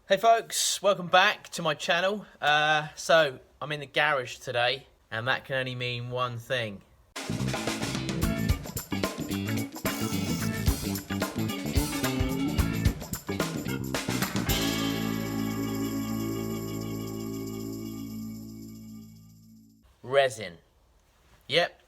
Hey folks, welcome back to my channel. So I'm in the garage today, and that can only mean one thing. Resin. Yep,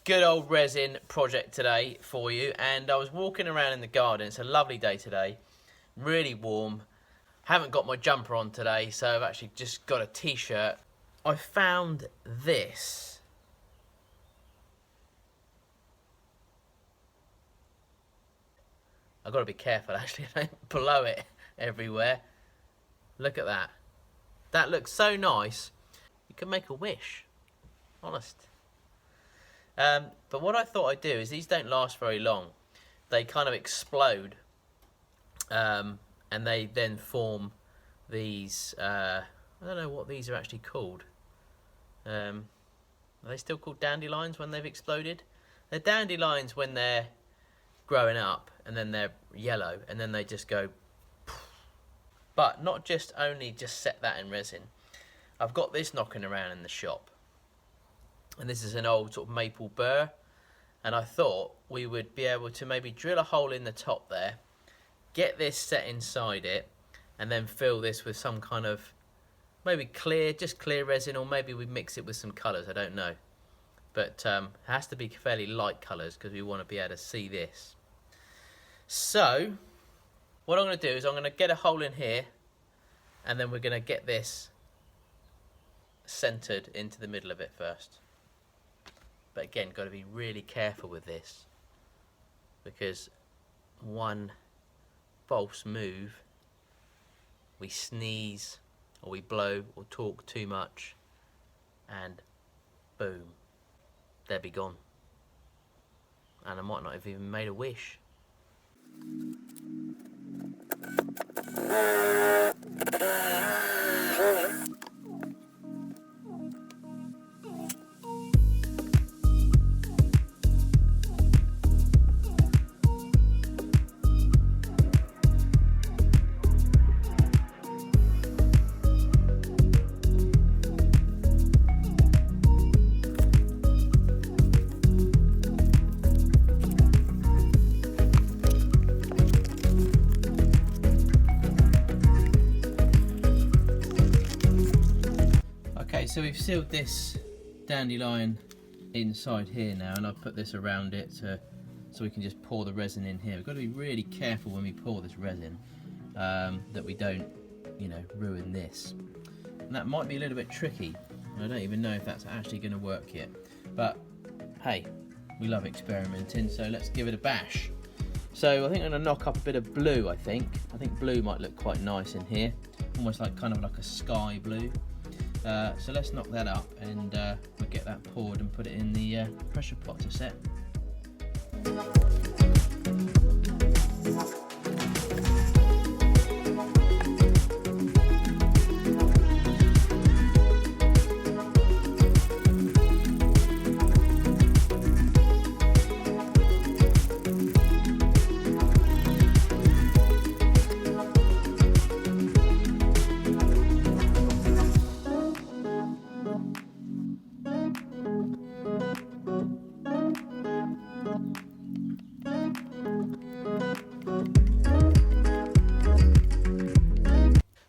good old resin project today for you. And I was walking around in the garden. It's a lovely day today, really warm. Haven't got my jumper on today, so I've actually just got a t-shirt. I found this. I've got to be careful actually, I don't blow it everywhere. Look at that. That looks so nice. You can make a wish, honest. But what I thought I'd do is, these don't last very long. They kind of explode. And they then form these, I don't know what these are actually called. Are they still called dandelions when they've exploded? They're dandelions when they're growing up, and then they're yellow, and then they just go poof. But not just only just set that in resin. I've got this knocking around in the shop. And this is an old sort of maple burr. And I thought we would be able to maybe drill a hole in the top there, get this set inside it, and then fill this with some kind of maybe clear, just clear resin, or maybe we mix it with some colours, I don't know. But it has to be fairly light colours because we want to be able to see this. So what I'm going to do is I'm going to get a hole in here, and then we're going to get this centred into the middle of it first. But again, got to be really careful with this, because one false move, we sneeze or we blow or talk too much, and boom, they'll be gone, and I might not have even made a wish. So we've sealed this dandelion inside here now, and I've put this around it so we can just pour the resin in here. We've got to be really careful when we pour this resin, that we don't, ruin this. And that might be a little bit tricky. I don't even know if that's actually going to work yet. But hey, we love experimenting, so let's give it a bash. So I think I'm going to knock up a bit of blue. I think blue might look quite nice in here, almost like kind of like a sky blue. So let's knock that up, and we'll get that poured and put it in the pressure pot to set.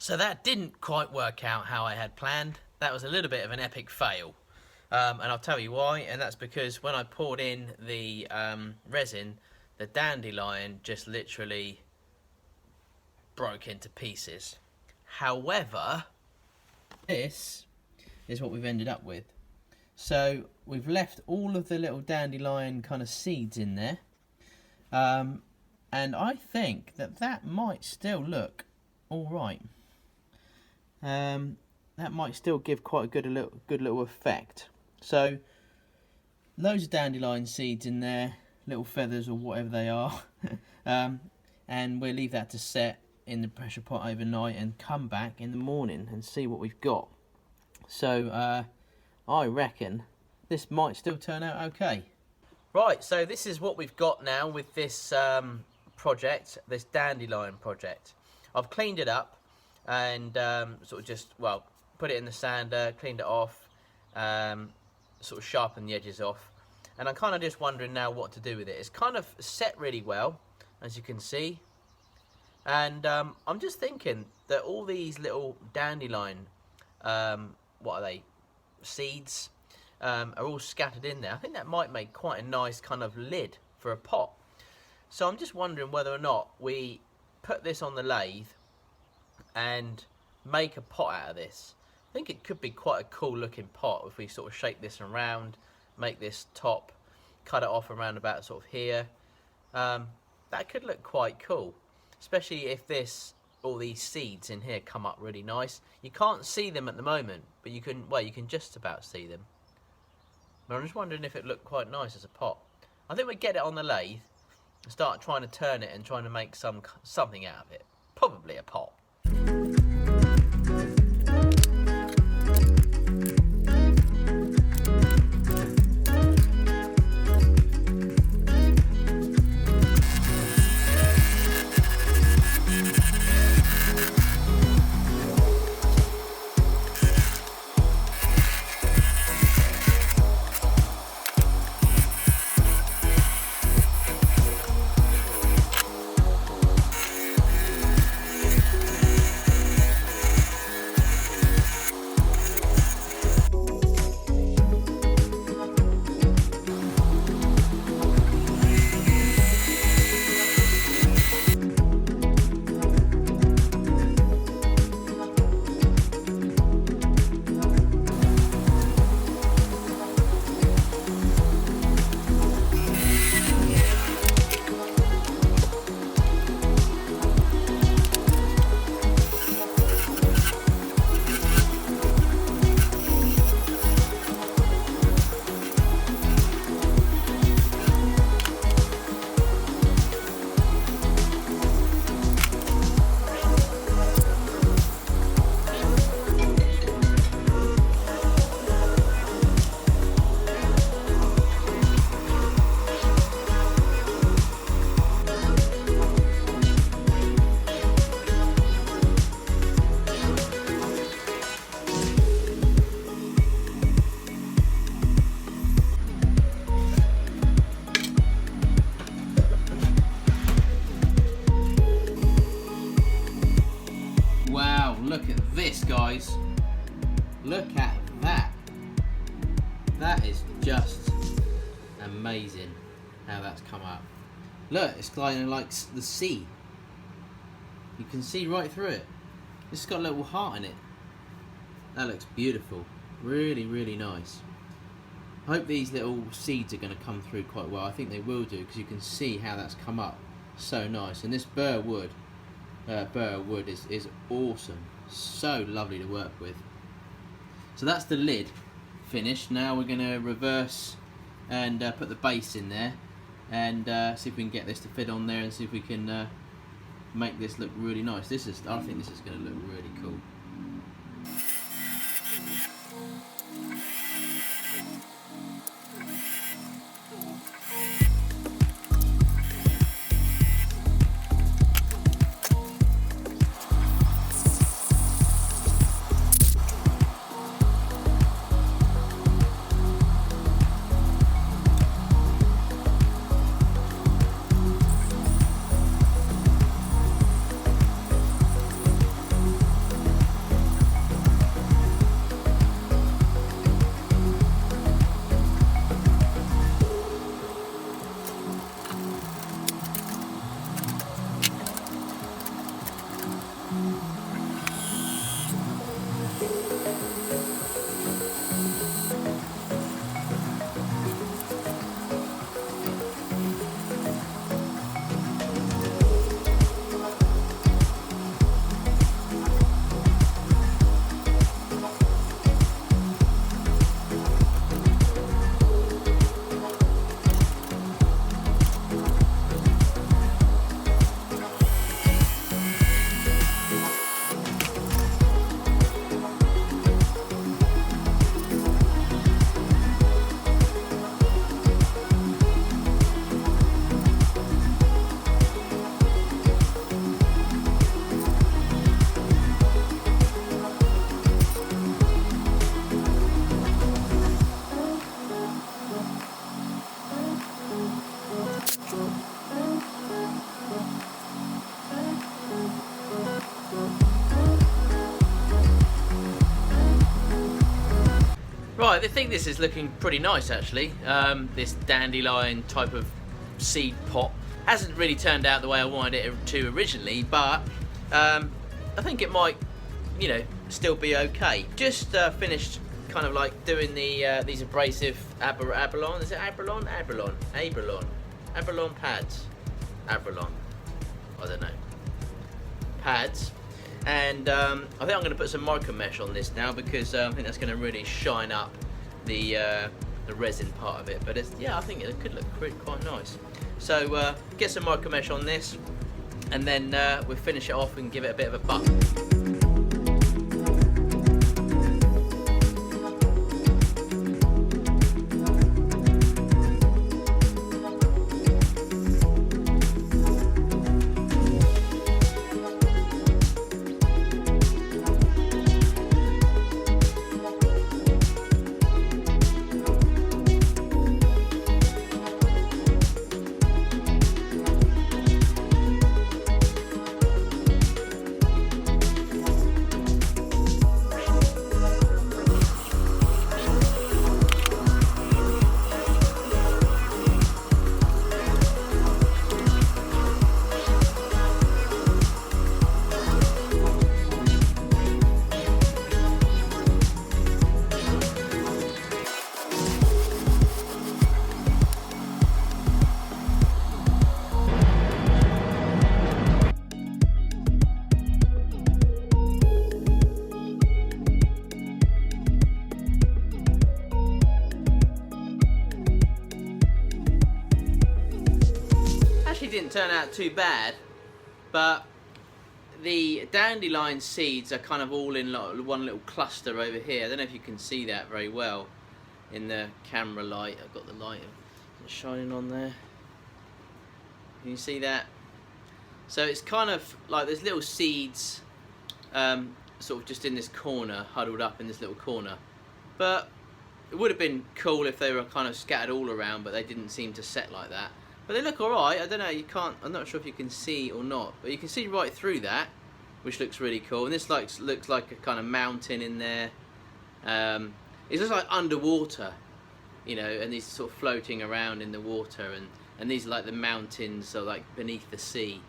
So that didn't quite work out how I had planned. That was a little bit of an epic fail. And I'll tell you why, and that's because when I poured in the resin, the dandelion just literally broke into pieces. However, this is what we've ended up with. So we've left all of the little dandelion kind of seeds in there. And I think that might still look all right. That might still give quite a good little effect. So loads of dandelion seeds in there, little feathers or whatever they are, and we'll leave that to set in the pressure pot overnight and come back in the morning and see what we've got. So I reckon this might still turn out okay. Right, so this is what we've got now with this project, this dandelion project. I've cleaned it up. and sort of just, well, put it in the sander, cleaned it off, sort of sharpened the edges off, and I'm kind of just wondering now what to do with it. It's kind of set really well, as you can see, and I'm just thinking that all these little dandelion, what are they, seeds, are all scattered in there. I think that might make quite a nice kind of lid for a pot. So I'm just wondering whether or not we put this on the lathe and make a pot out of this. I think it could be quite a cool looking pot if we sort of shape this around, make this top, cut it off around about sort of here. That could look quite cool, especially if all these seeds in here come up really nice. You can't see them at the moment, but you can, well, you can just about see them. But I'm just wondering if it looked quite nice as a pot. I think we get it on the lathe and start trying to turn it and trying to make something out of it. Probably a pot. Look at this, guys. Look at that. That is just amazing how that's come out. Look, it's kind of like the sea. You can see right through it. It's got a little heart in it. That looks beautiful. Really, really nice. I hope these little seeds are going to come through quite well. I think they will do, because you can see how that's come up so nice. And this burr wood is awesome. So lovely to work with. So that's the lid finished. Now we're going to reverse and put the base in there and see if we can get this to fit on there and see if we can make this look really nice. I think this is going to look really cool. I think this is looking pretty nice actually. This dandelion type of seed pot hasn't really turned out the way I wanted it to originally, but I think it might, you know, still be okay. Just finished kind of like doing the these abrasive Abralon. Is it Abralon? Abralon pads. Abralon. I don't know. Pads. And I think I'm going to put some micro mesh on this now, because I think that's going to really shine up the resin part of it. But it's, yeah, I think it could look quite nice. So get some micro mesh on this, and then we'll finish it off and give it a bit of a buff. Didn't turn out too bad, but the dandelion seeds are kind of all in like one little cluster over here. I don't know if you can see that very well in the camera light. I've got the light shining on there. Can you see that? So it's kind of like there's little seeds sort of just in this corner, huddled up in this little corner. But it would have been cool if they were kind of scattered all around, but they didn't seem to set like that. But they look alright. I don't know, you can't, I'm not sure if you can see or not, but you can see right through that, which looks really cool. And this looks like a kind of mountain in there. It looks like underwater, you know, and these are sort of floating around in the water, and these are like the mountains are like beneath the sea.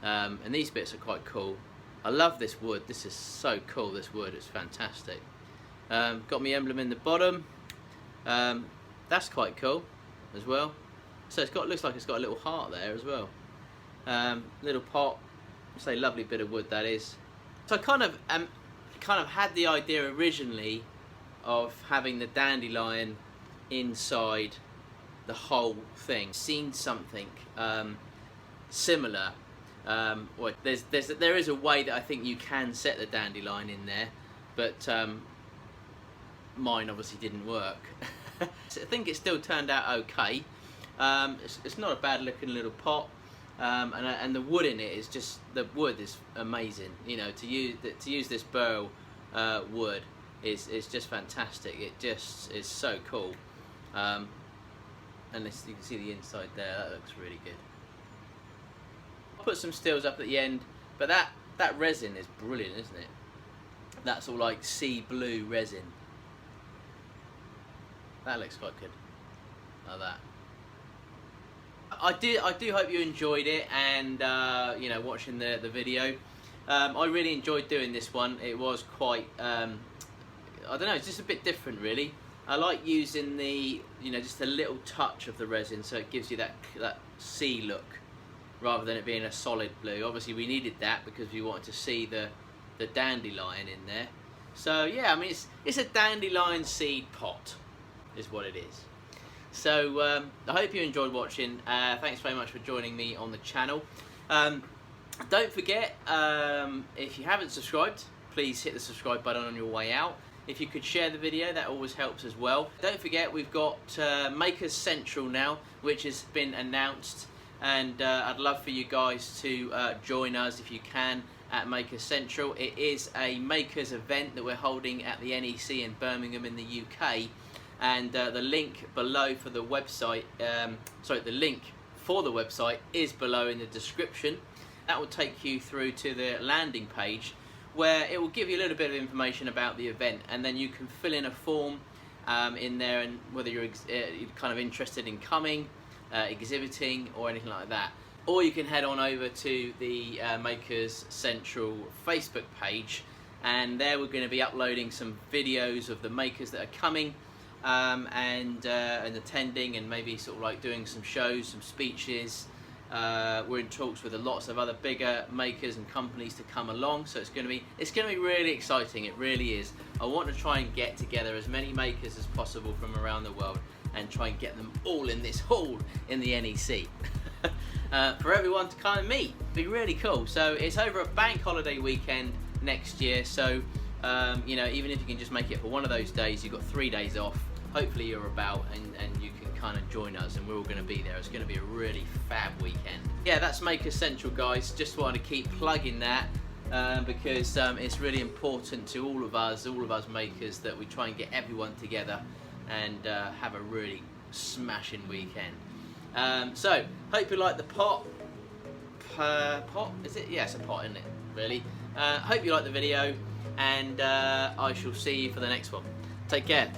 And these bits are quite cool. I love this wood. This is so cool, this wood. It's fantastic. Got my emblem in the bottom. That's quite cool as well. So it's got, looks like it's got a little heart there as well. Little pot. Say lovely bit of wood that is. So I kind of had the idea originally of having the dandelion inside the whole thing. Seen something similar. Well, there is a way that I think you can set the dandelion in there, but mine obviously didn't work. So I think it still turned out okay. It's not a bad looking little pot, and the wood in it is just, the wood is amazing. You know, to use this burl wood is just fantastic. It just is so cool. And this, you can see the inside there. That looks really good. I'll put some stills up at the end, but that resin is brilliant, isn't it? That's all like sea blue resin. That looks quite good. Like that. I do hope you enjoyed it, and you know, watching the video. I really enjoyed doing this one. It was quite I don't know, it's just a bit different really. I like using the, you know, just a little touch of the resin, so it gives you that sea look rather than it being a solid blue. Obviously we needed that because we wanted to see the dandelion in there. So yeah, I mean it's a dandelion seed pot is what it is. So I hope you enjoyed watching. Thanks very much for joining me on the channel. Don't forget, if you haven't subscribed, please hit the subscribe button on your way out. If you could share the video, that always helps as well. Don't forget, we've got Makers Central now, which has been announced, and I'd love for you guys to join us if you can at Makers Central. It is a makers event that we're holding at the NEC in Birmingham in the UK. And the link below for the website, the link for the website is below in the description. That will take you through to the landing page, where it will give you a little bit of information about the event, and then you can fill in a form in there, and whether you're kind of interested in coming, exhibiting or anything like that. Or you can head on over to the Makers Central Facebook page, and there we're going to be uploading some videos of the makers that are coming and attending, and maybe sort of like doing some shows, some speeches. We're in talks with lots of other bigger makers and companies to come along, so it's going to be really exciting. It really is. I want to try and get together as many makers as possible from around the world and try and get them all in this hall in the NEC. For everyone to kind of meet. Be really cool. So it's over a bank holiday weekend next year, so you know, even if you can just make it for one of those days, you've got 3 days off. Hopefully you're about and you can kind of join us, and we're all going to be there. It's going to be a really fab weekend. Yeah, that's Makers Central, guys. Just wanted to keep plugging that because it's really important to all of us makers, that we try and get everyone together and have a really smashing weekend. So, hope you like the pot. Pot? Is it? Yeah, it's a pot, isn't it? Really. Hope you like the video, and I shall see you for the next one. Take care.